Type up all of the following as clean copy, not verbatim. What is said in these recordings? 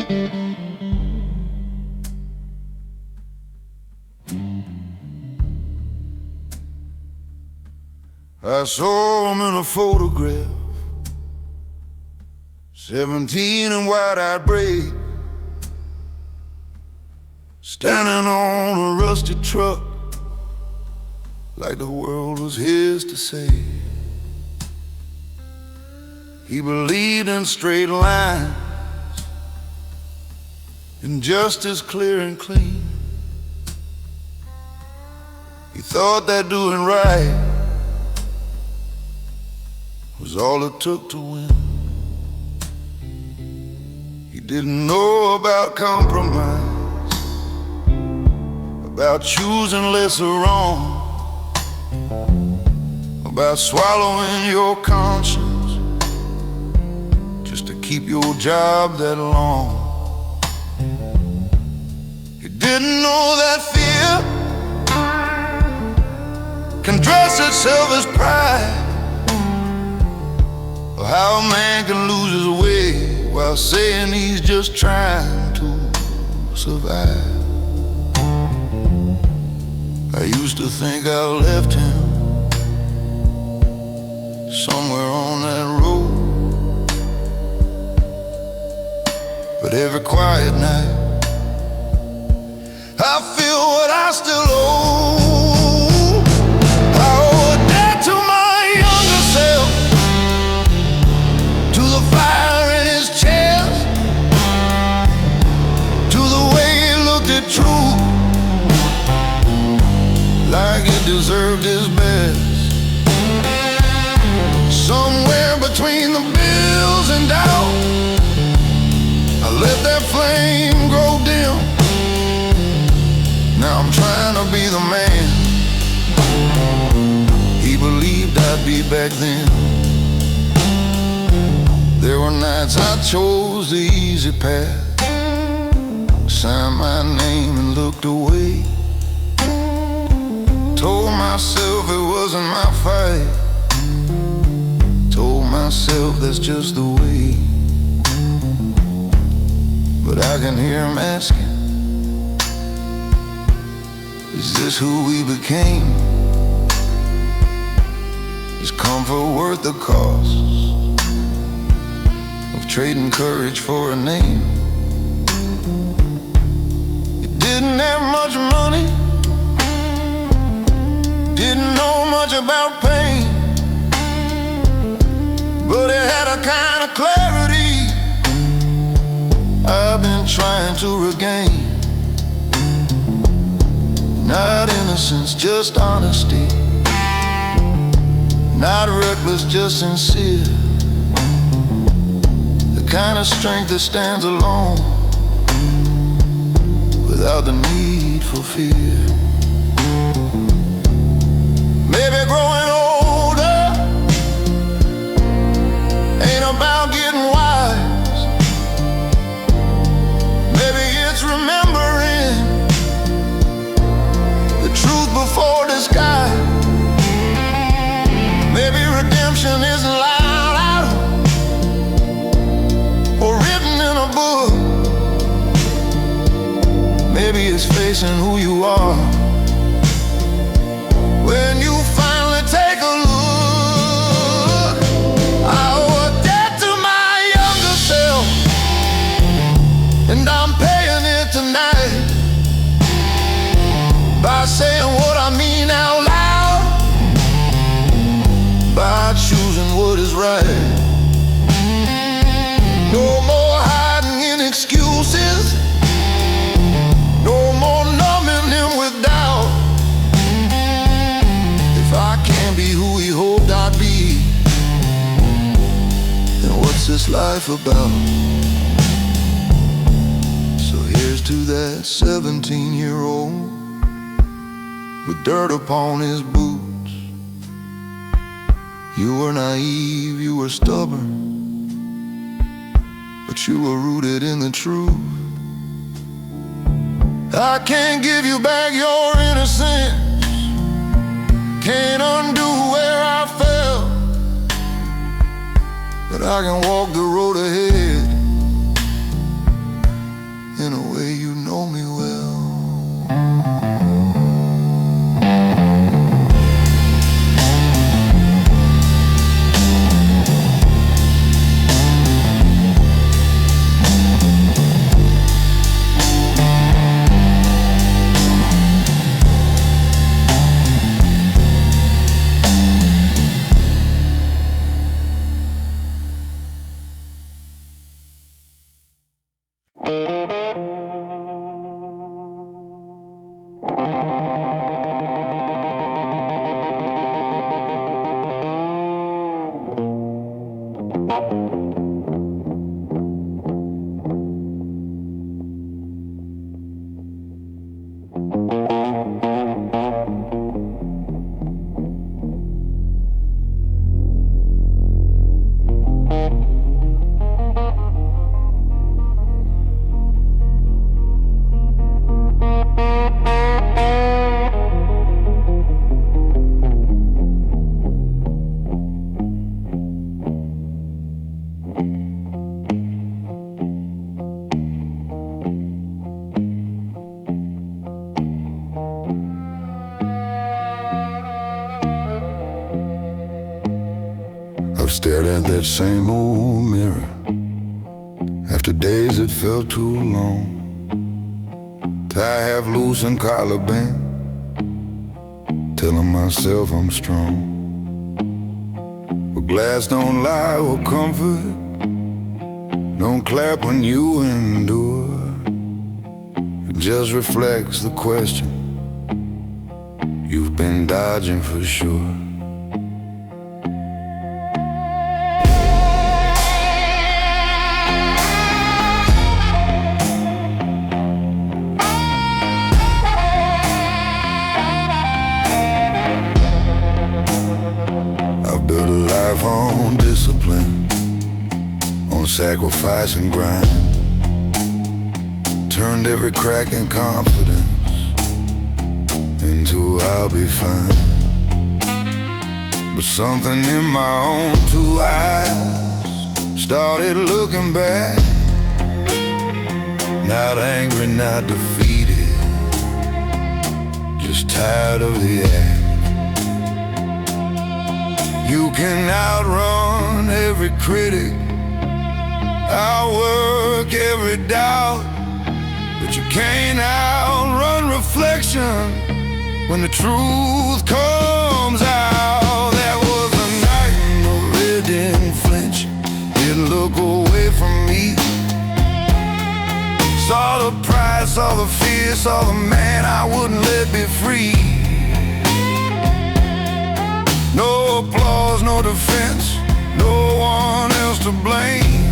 I saw him in a photograph, 17 and wide-eyed brave, standing on a rusty truck, like the world was his to save. He believed in straight lines, in justice clear and clean. He thought that doing right was all it took to win. He didn't know about compromise, about choosing lesser wrong, about swallowing your conscience just to keep your job that long. He didn't know that fear can dress itself as pride, or how a man can lose his way while saying he's just trying to survive. I used to think I left him somewhere on that road, but every quiet night I feel what I still owe. I owe a debt to my younger self, to the fire in his chest, to the way he looked at truth like it deserved his best. Somewhere between the bills and doubt, I let that flame grow dim. Now I'm trying to be the man he believed I'd be back then. There were nights I chose the easy path, signed my name and looked away, told myself it wasn't my fight, told myself that's just the way. But I can hear him asking, is this who we became? Is comfort worth the cost of trading courage for a name? You didn't have much money, didn't know much about pain, but it had a kind of clarity I've been trying to regain. Not innocence, just honesty, not reckless, just sincere, the kind of strength that stands alone without the need for fear. Maybe growing older ain't about getting wise. Maybe it's remembering the truth before disguise. Maybe redemption isn't loud out or written in a book. Maybe it's facing who you are when you finally take a look. I owe a debt to my younger self, and I'm paying it tonight by saying what I mean out loud, by choosing what is right. No more hiding in excuses, no more numbing him with doubt. If I can't be who he hoped I'd be, then what's this life about? So here's to that 17-year-old with dirt upon his boots. You were naive, you were stubborn, but you were rooted in the truth. I can't give you back your innocence, can't undo where I fell, but I can walk the road ahead I've stared at that same old mirror after days that felt too long. Tie half loose and collar band, telling myself I'm strong. But glass don't lie or comfort, don't clap when you endure. It just reflects the question you've been dodging for sure. On discipline, on sacrifice and grind, turned every crack in confidence into I'll be fine. But something in my own two eyes started looking back, not angry, not defeated, just tired of the act. You can outrun every critic, outwork every doubt, but you can't outrun reflection when the truth comes out. That was a night the red didn't flinch, didn't look away from me. Saw the pride, saw the fear, saw the man I wouldn't let be free. No applause, no defense, no one else to blame,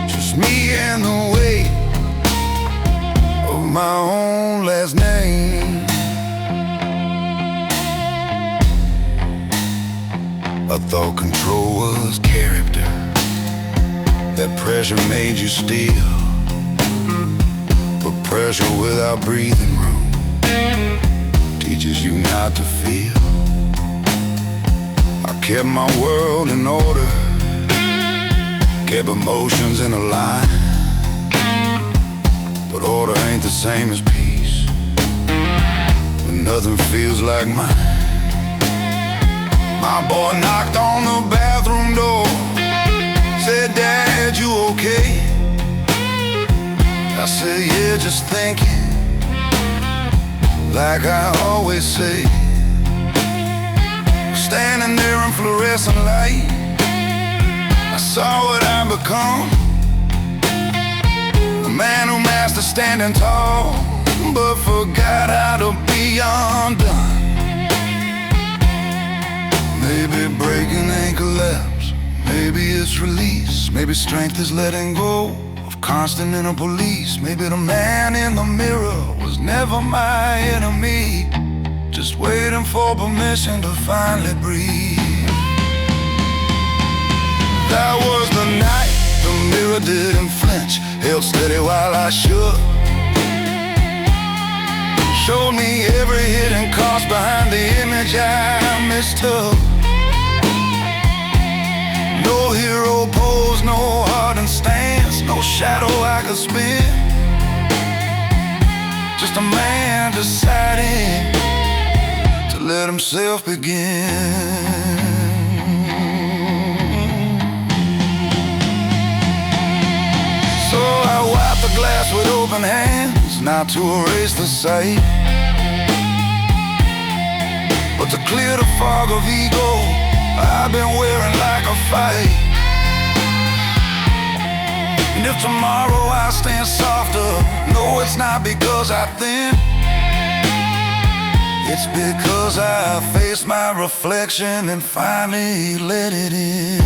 just me and the weight of my own last name. I thought control was character, that pressure made you steal, but pressure without breathing room teaches you not to feel. I kept my world in order, kept emotions in a line, but order ain't the same as peace when nothing feels like mine. My boy knocked on the bathroom door, said, "Dad, you okay?" I said, "Yeah, just thinking," like I always say. Standing there in fluorescent light, I saw what I'd become, a man who mastered standing tall, but forgot how to be undone. Maybe breaking ain't collapse, maybe it's release, maybe strength is letting go of constant inner police. Maybe the man in the mirror was never my enemy, just waiting for permission to finally breathe. That was the night the mirror didn't flinch, held steady while I shook, showed me every hidden cost behind the image I mistook. No hero pose, no hardened stance, no shadow I could spin, just a man deciding to let himself begin. So I wiped the glass with open hands, not to erase the sight, but to clear the fog of ego I've been wearing like a fight. And if tomorrow I stand softer, no, it's not because I thin, it's because I faced my reflection and finally let it in.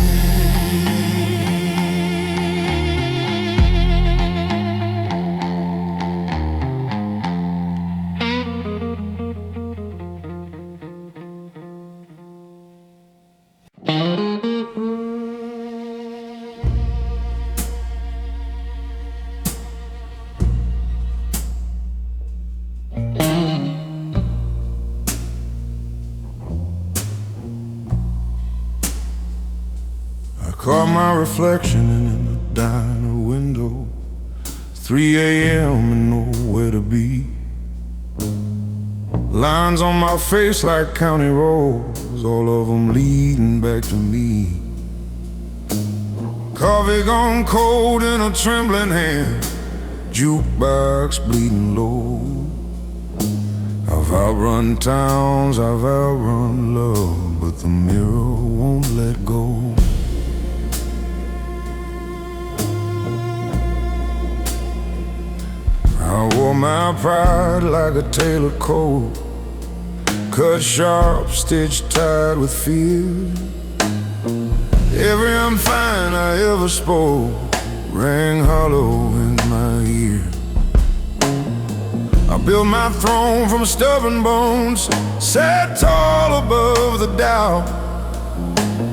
Caught my reflection in the diner window, 3 a.m. and nowhere to be. Lines on my face like county roads, all of them leading back to me. Coffee gone cold in a trembling hand, jukebox bleeding low. I've outrun towns, I've outrun love, but the mirror won't let go. I wore my pride like a tailored coat, cut sharp, stitched tight with fear. Every I'm fine I ever spoke rang hollow in my ear. I built my throne from stubborn bones, sat tall above the doubt.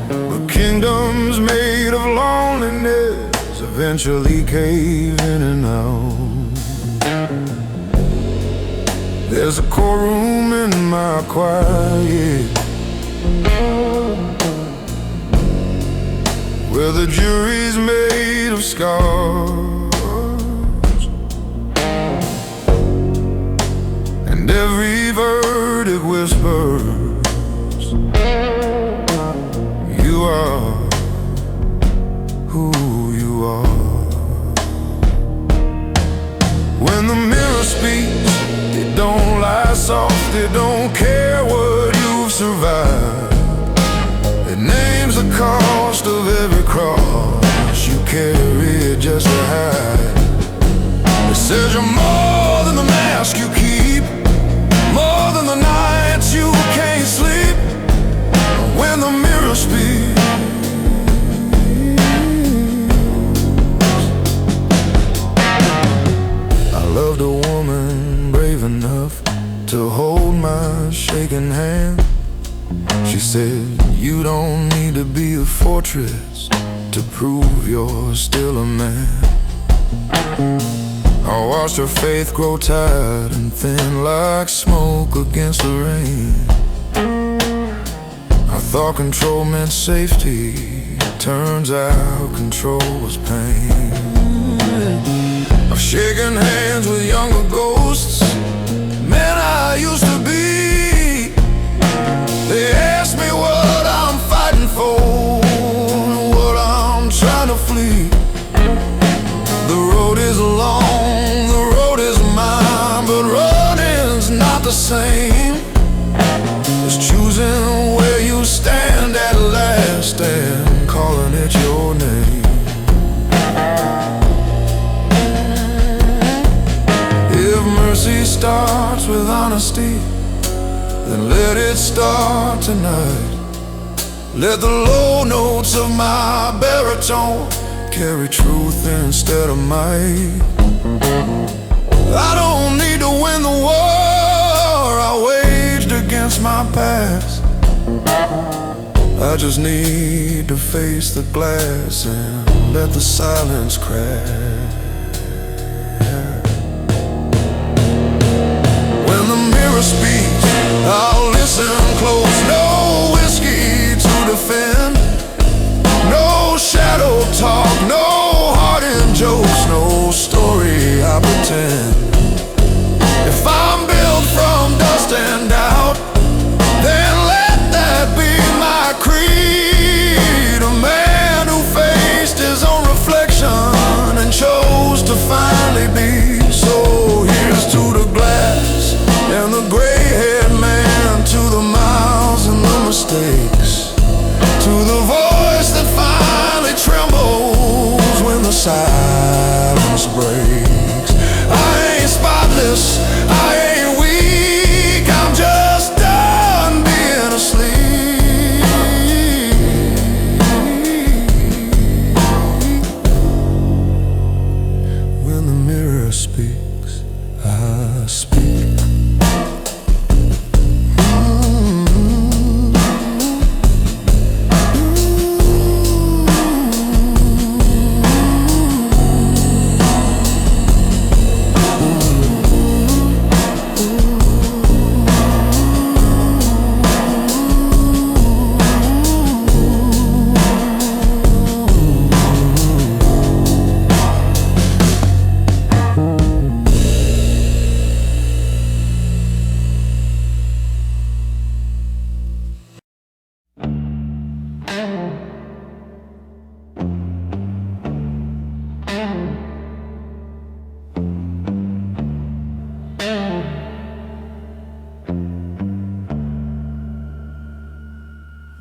But kingdoms made of loneliness eventually cave in and out. There's a courtroom in my quiet, where the jury's made of scars, and every verdict whispers, you are who you are. When the mirror speaks, it don't lie soft, it don't care what you've survived. It names the cost of every cross you carry just to hide. It says you're more than the mask you keep, more than the nights you can't sleep. When the mirror speaks, I loved a woman brave enough to hold my shaking hand. She said, you don't need to be a fortress to prove you're still a man. I watched her faith grow tired and thin like smoke against the rain. I thought control meant safety, turns out control was pain. I've shaken hands with younger ghosts, men I used to be. They ask me what I'm fighting for, what I'm trying to flee. The road is long, the road is mine, but running's not the same as choosing where you stand at last and calling it your name. If mercy starts with honesty, then let it start tonight. Let the low notes of my baritone carry truth instead of might. I don't need to win the war I waged against my past. I just need to face the glass and let the silence crack. When the mirror speaks, I'll listen close. No whiskey to defend, no shadow talk, no heart-in jokes, no story I pretend. If I'm built from dust and doubt, then let that be my creed. A man who faced his own reflection and chose to finally be. So here's to the glass and the gray hair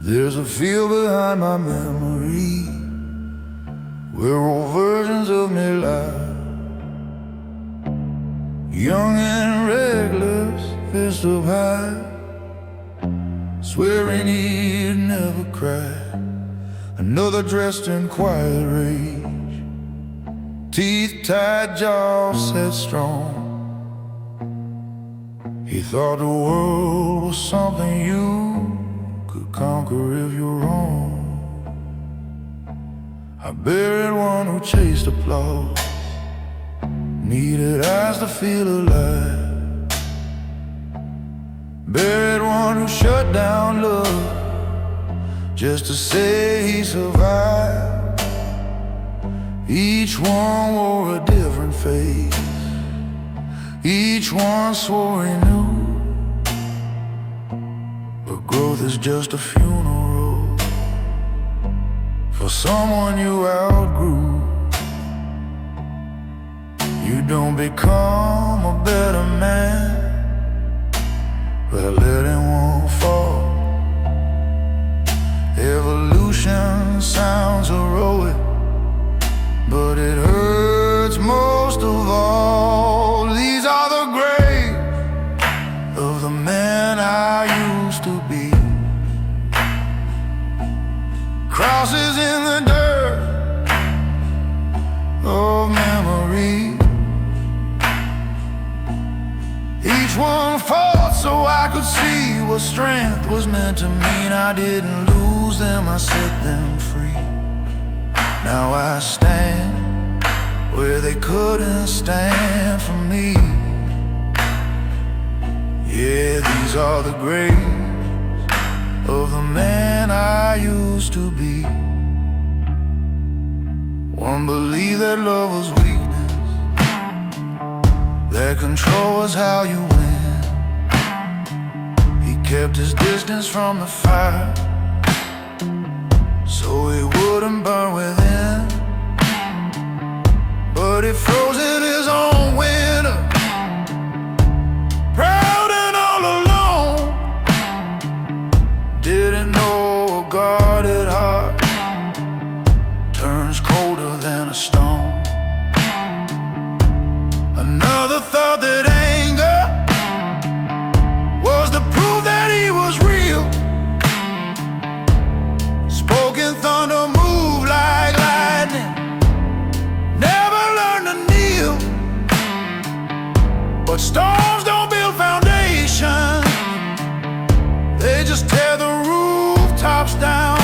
There's a field behind my memory where old versions of me lie, young and reckless, fist up high, swearing he'd never cry. Another dressed in quiet rage, teeth tight, jaws set strong. He thought the world was something you could conquer if you're wrong. I buried one who chased applause, needed eyes to feel alive. Buried one who shut down love just to say he survived. Each one wore a different face, each one swore he knew, but growth is just a funeral for someone you outgrew. You don't become a better man by letting one fall. Evolution sounds heroic, but it hurts most of all. These are the graves of the man I used to be, crosses in the dirt of memory. Each one fought so I could see what strength was meant to mean. I didn't lose them, I set them free. Now I stand where they couldn't stand for me. Yeah, these are the graves of the man I used to be. One believed that love was weakness, that control was how you win. He kept his distance from the fire so it wouldn't burn within, but he froze in his own winter, proud and all alone. Didn't know a guarded heart turns colder than a stone. Another thought that anger was the proof that he was real. Spoken thunder moved like lightning, never learned to kneel. But storms don't build foundations, they just tear the rooftops down.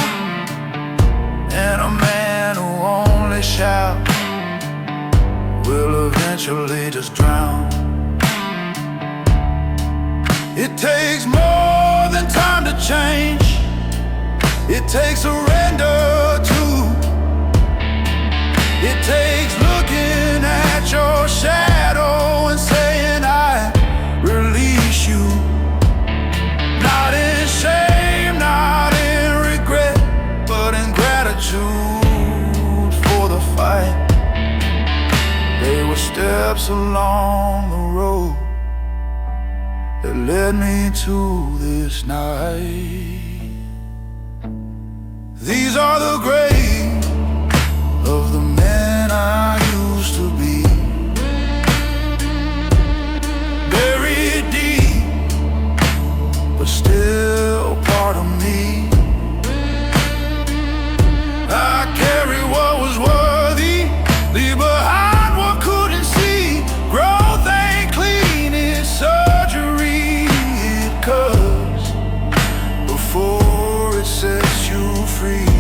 And a man who only shouts will eventually just drown. It takes more than time to change, it takes surrender too. It takes looking at your shadow and saying I release you. Not in shame, not in regret, but in gratitude for the fight. They were steps along the road that led me to this night. These are the graves of the man I used to be, buried deep, but still part of me. I carry what was worthy, leave behind what couldn't see. Growth ain't clean, it's surgery. It cuts before it sets you free.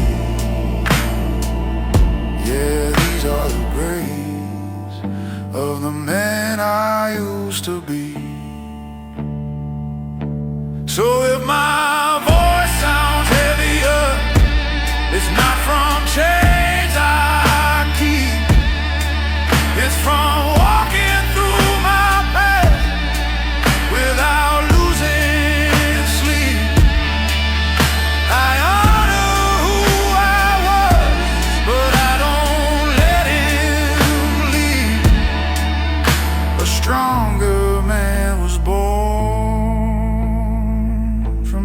Yeah, these are the graves of the man I used to be. So if my voice sounds heavier, it's not from chains I keep, it's from walking through my path without losing sleep. I honor who I was, but I don't let him leave. A stronger man was born from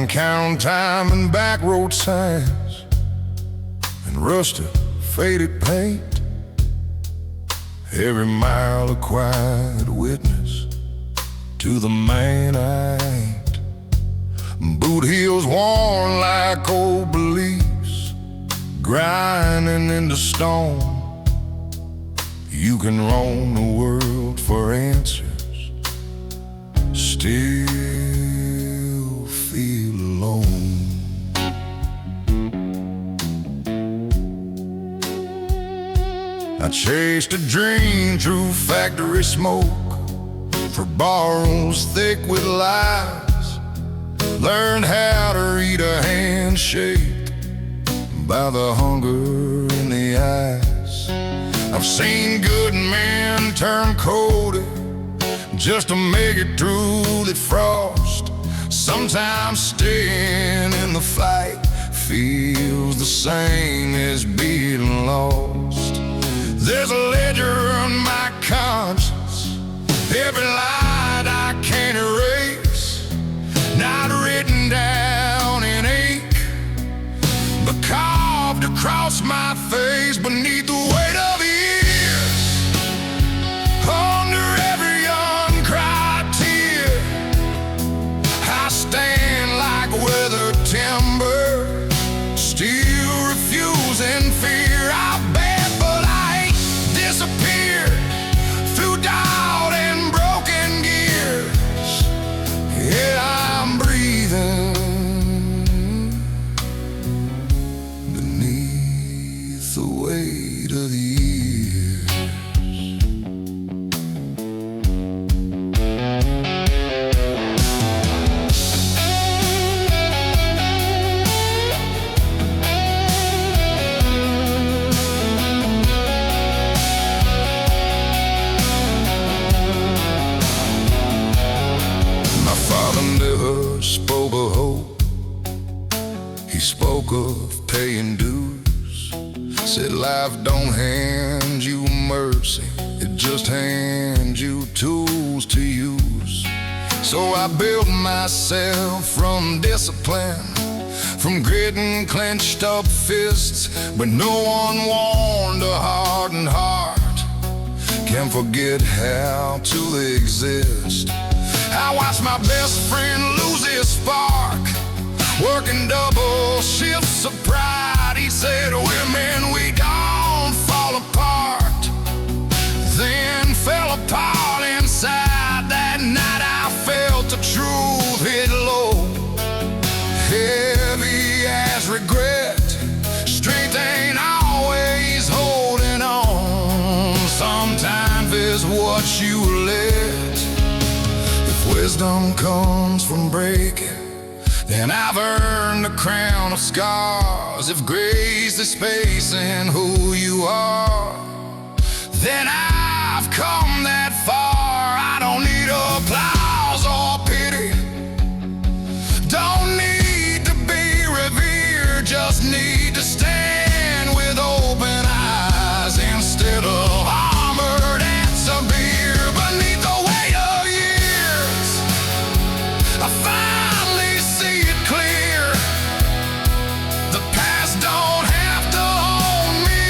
and count time and back road signs and rusted, faded paint. Every mile a quiet witness to the man I ain't. Boot heels worn like old beliefs, grinding into stone. You can roam the world for answers, still feel alone. I chased a dream through factory smoke, for barrels thick with lies. Learned how to read a handshake by the hunger in the eyes. I've seen good men turn cold just to make it through the frost. Sometimes staying in the fight feels the same as being lost. There's a ledger on my conscience, every line I can't erase, not written down in ink, but carved across my face beneath the weight of years. Under every uncried tear, I stand like weathered timber, still refusing fear. I bet, but I ain't disappeared through doubt and broken gears. Yeah, I'm breathing beneath the weight of the years. Spoke of hope, he spoke of paying dues. Said life don't hand you mercy, it just hands you tools to use. So I built myself from discipline, from grit and clenched up fists. But no one warned a hardened heart can forget how to exist. I watched my best friend lose his spark, working double shifts of pride. He said, women, we don't fall apart. Then fell apart inside. That night I felt the truth hit low, heavy as regret. Strength ain't always holding on, sometimes it's what you let. Wisdom comes from breaking, then I've earned the crown of scars. If grace is space in who you are, then I've come that far. I don't need applause or pity, don't need to be revered, just need to stand with open eyes instead of armored and severe. Beneath the weight of years, I finally see it clear. The past don't have to own me,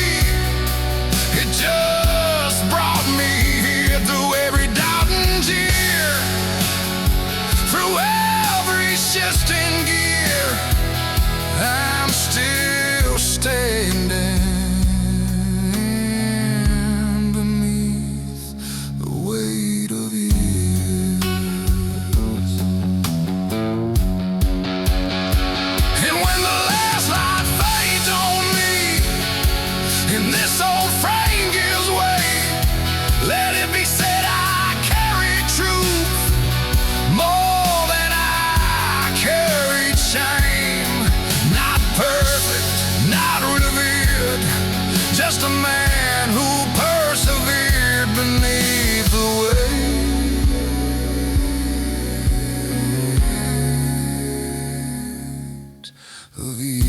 it just brought me here through every doubt and tear, through every shifting gear. I'm still standing beneath the weight of years. And when the last light fades on me, and this old frame gives way, let it be said I carry truth more than I carried shame. Not perfect, not revered, just a man who persevered beneath the weight of years.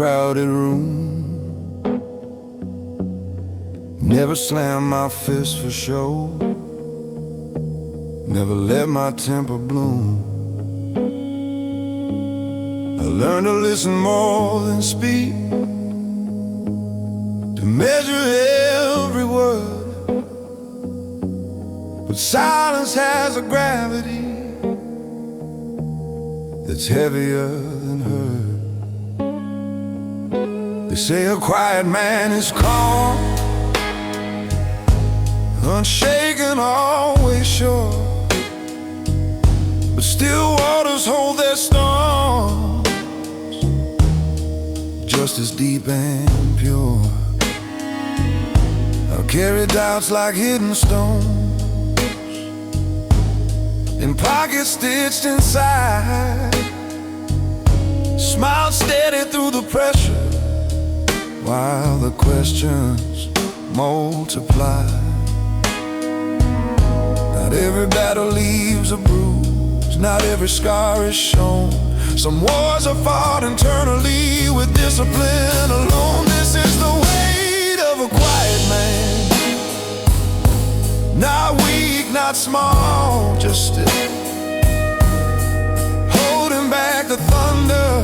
crowded room. Never slam my fist for show. Never let my temper bloom. I learned to listen more than speak, to measure every word. But silence has a gravity that's heavier than hurt. They say a quiet man is calm, unshaken, always sure. But still waters hold their storms, just as deep and pure. I'll carry doubts like hidden stones in pockets stitched inside. Smile steady through the pressure while the questions multiply. Not every battle leaves a bruise, not every scar is shown. Some wars are fought internally with discipline alone. This is the weight of a quiet man, not weak, not small, just still, holding back the thunder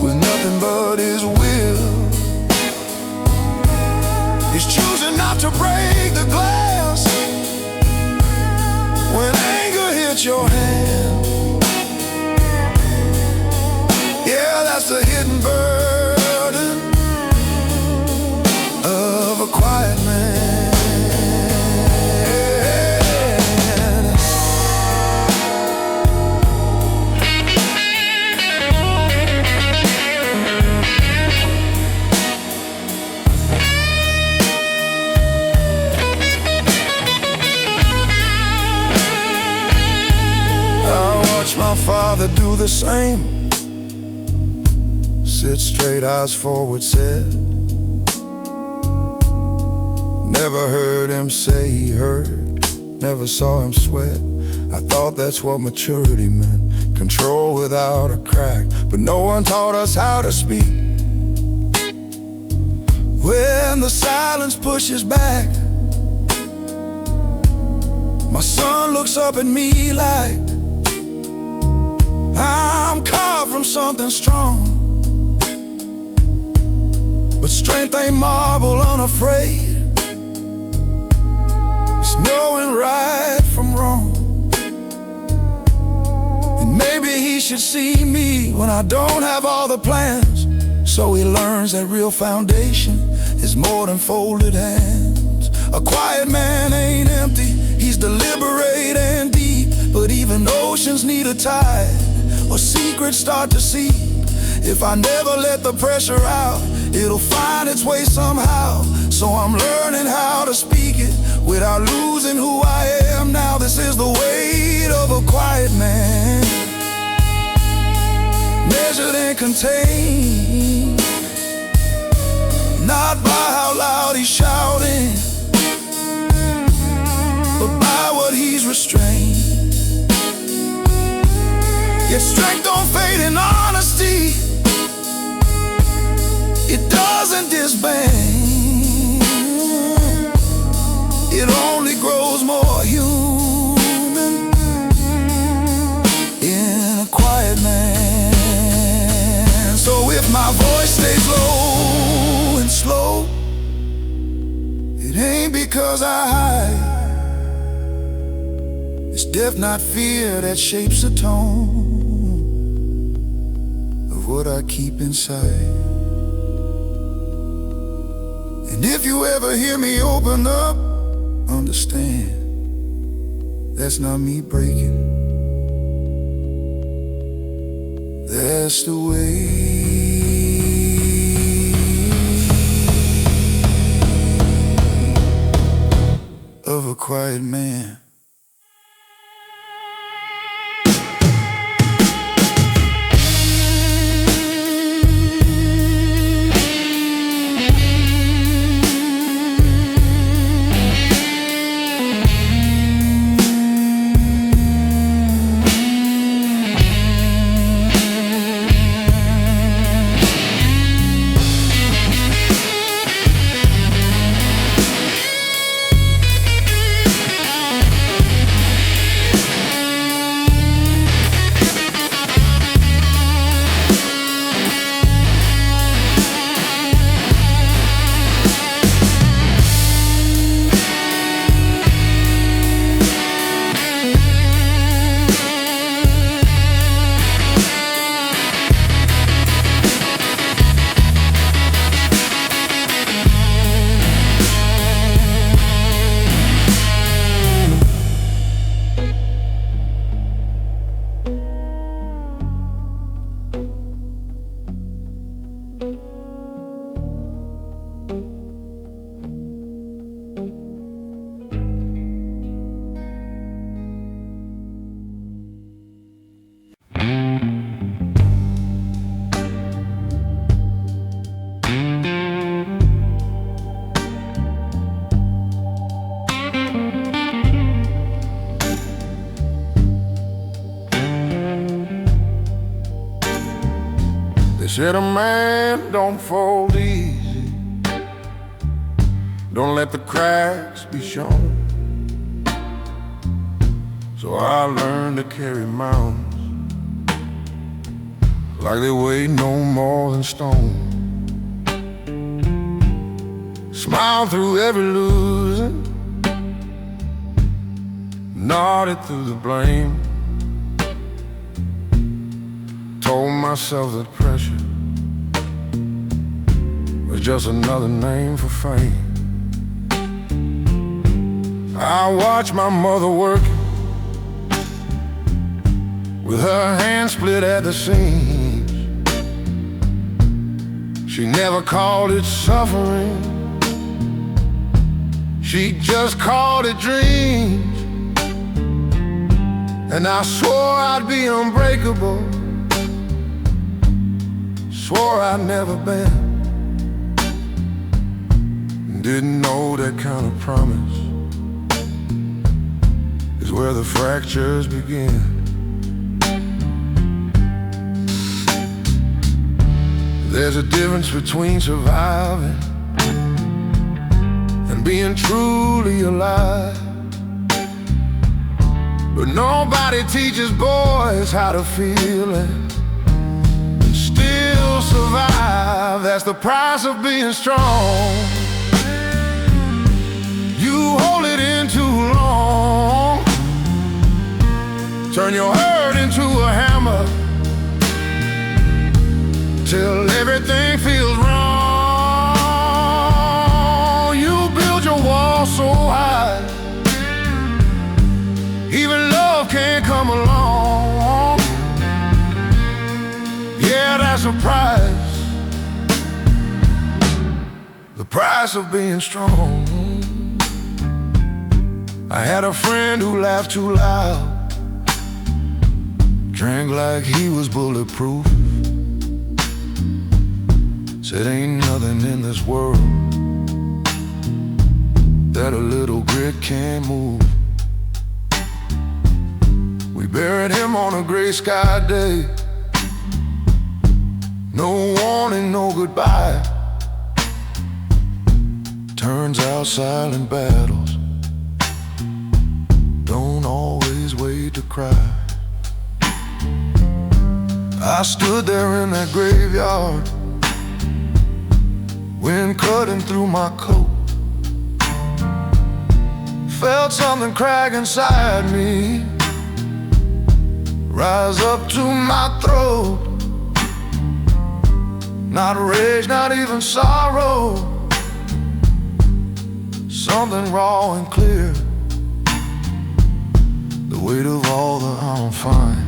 with nothing but his will. He's choosing not to break the glass when anger hits your hand. Yeah, that's the hidden burden of a quiet man. My father do the same. Sit straight, eyes forward, said. Never heard him say he heard, never saw him sweat. I thought that's what maturity meant, control without a crack. But no one taught us how to speak. When the silence pushes back, my son looks up at me like I'm carved from something strong. But strength ain't marble, unafraid. It's knowing right from wrong. And maybe he should see me when I don't have all the plans, so he learns that real foundation is more than folded hands. A quiet man ain't empty, he's deliberate and deep. But even oceans need a tide, or secrets start to seep. If I never let the pressure out, it'll find its way somehow. So I'm learning how to speak it without losing who I am now. This is the weight of a quiet man, measured and contained, not by how loud he's shouting, but by what he's restrained. Yet strength don't fade in honesty, it doesn't disband, it only grows more human in a quiet man. So if my voice stays low and slow, it ain't because I hide. It's death, not fear, that shapes the tone of what I keep inside. And if you ever hear me open up, understand, that's not me breaking. That's the way of a quiet man. said a man don't fold easy, don't let the cracks be shown. So I learned to carry mountains like they weigh no more than stone. Smile through every losing, nodded through the blame. Told myself that pressure was just another name for fame. I watched my mother working with her hands split at the seams. She never called it suffering, she just called it dreams. And I swore I'd be unbreakable, swore I'd never bend. Didn't know that kind of promise is where the fractures begin. There's a difference between surviving and being truly alive. But nobody teaches boys how to feel and still survive. That's the price of being strong. You hold it in too long, turn your hurt into a hammer till everything feels wrong. You build your wall so high, even love can't come along. Yeah, that's a price, the price of being strong. I had a friend who laughed too loud, drank like he was bulletproof, said ain't nothing in this world that a little grit can't move. We buried him on a gray sky day, no warning, no goodbye. Turns out silent battles don't always wait to cry. I stood there in that graveyard, wind cutting through my coat. Felt something crack inside me, rise up to my throat. Not rage, not even sorrow, something raw and clear, the weight of all the I'm fine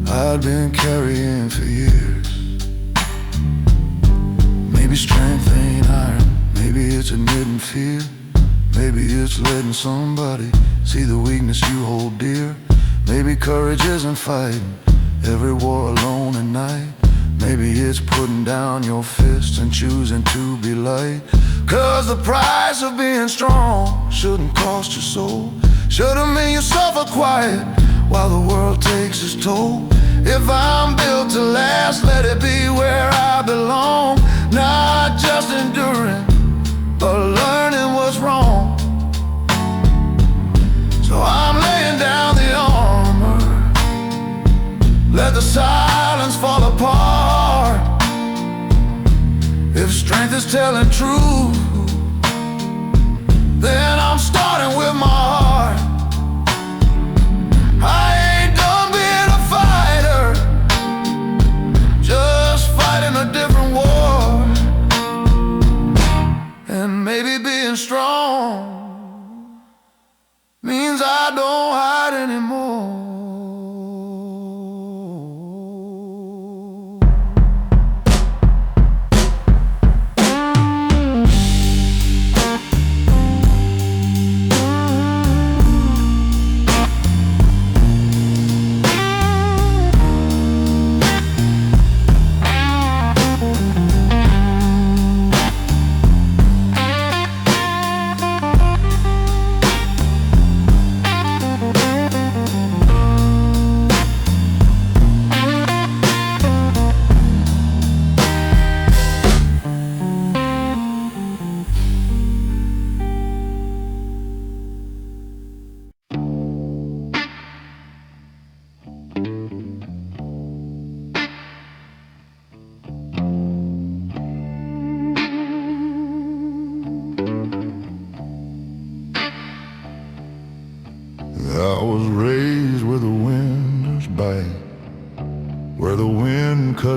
I'd been carrying for years. Maybe strength ain't iron, maybe it's admitting fear, maybe it's letting somebody see the weakness you hold dear. Maybe courage isn't fighting every war alone at night, maybe it's putting down your fists and choosing to be light. Cause the price of being strong shouldn't cost your soul, shouldn't mean you suffer quiet while the world takes its toll. If I'm built to last, let it be where I belong, not just enduring, but learning what's wrong. So I'm laying down the armor, let the silence fall apart. If strength is telling truth, then I'm starting with my heart. I ain't done being a fighter, just fighting a different war. And maybe being strong means I don't hide anymore.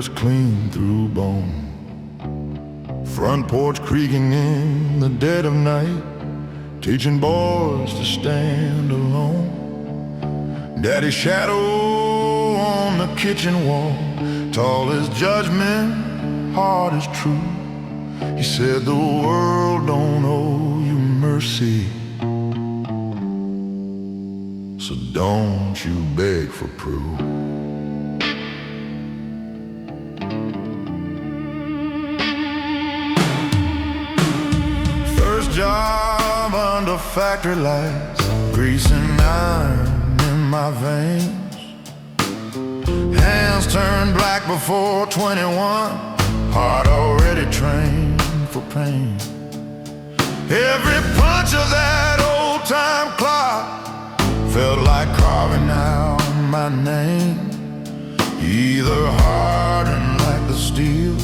us clean through bone. Front porch creaking in the dead of night, teaching boys to stand alone. Daddy's shadow on the kitchen wall, tall as judgment, hard as true. He said the world don't owe you mercy, so don't you beg for proof. First job under factory lights, greasing iron in my veins. Hands turned black before 21, heart already trained for pain. Every punch of that old-time clock felt like carving out my name. Either hardened like the steel,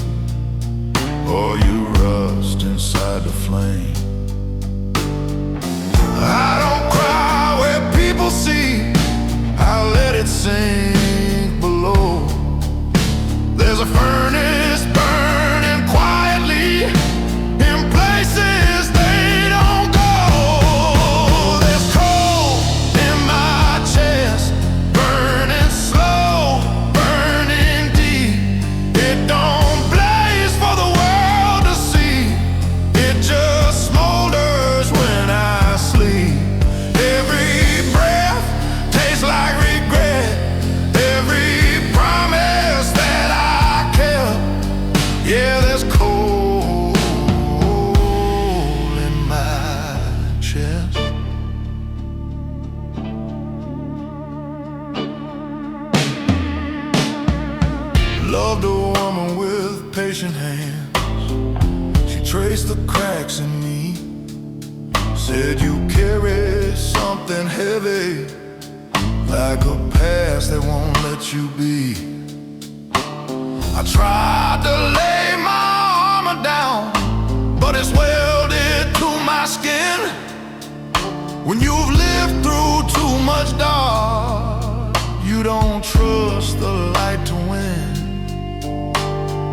or you rust inside the flame. I don't cry where people see, I let it sink below. There's a furnace burning quietly in places they don't go. There's coal in my chest, burning slow, burning deep. It don't blaze for the world to see, it just smolders when I sleep. Every breath tastes like regret, every promise that I kept. Yeah, there's coal in my chest. Loved a woman with patient hands, she traced the cracks in me. Said you carry something heavy, like a past that won't let you be. I tried to lay my armor down, but it's welded to my skin. When you've lived through too much dark, you don't trust the light to win.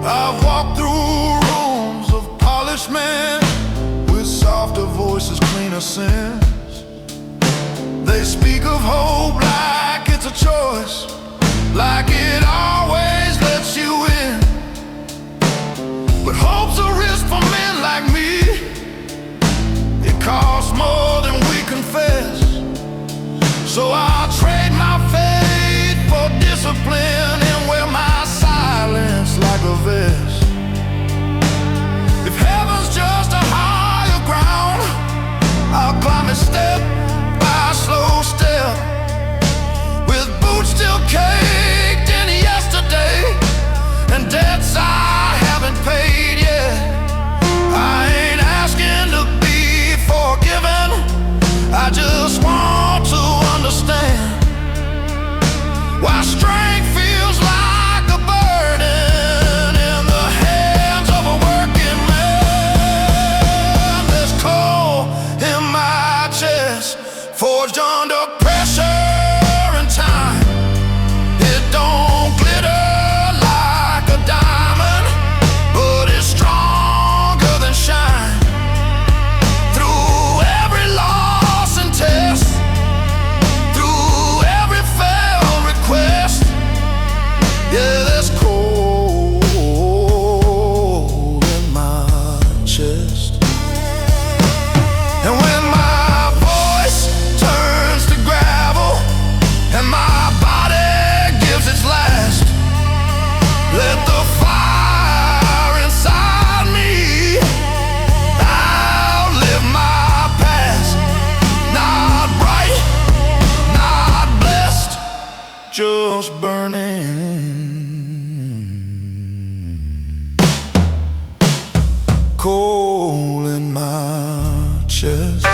I've walked through rooms of polished men with softer voices, cleaner sins. They speak of hope like it's a choice, like it always lets you in. But hope's a risk for men like me, it costs more than we confess. So I'll trade my faith for discipline and wear my silence like a vest. If heaven's just a higher ground, I'll climb it step by slow step, with boots still caked in yesterday and debts I haven't paid yet. I ain't asking to be forgiven, I just want to understand why strength feels like a burden in the hands of a working man. There's coal in my chest, forged under pressure and time. It don't glitter like a diamond, but it's stronger than shine. Through every loss and test, through every failed request, yeah, there's coal in my chest. And when my voice turns to gravel and my body gives its last, let the fire inside me outlive my past. Not bright, not blessed, just burning. Coal in my chest.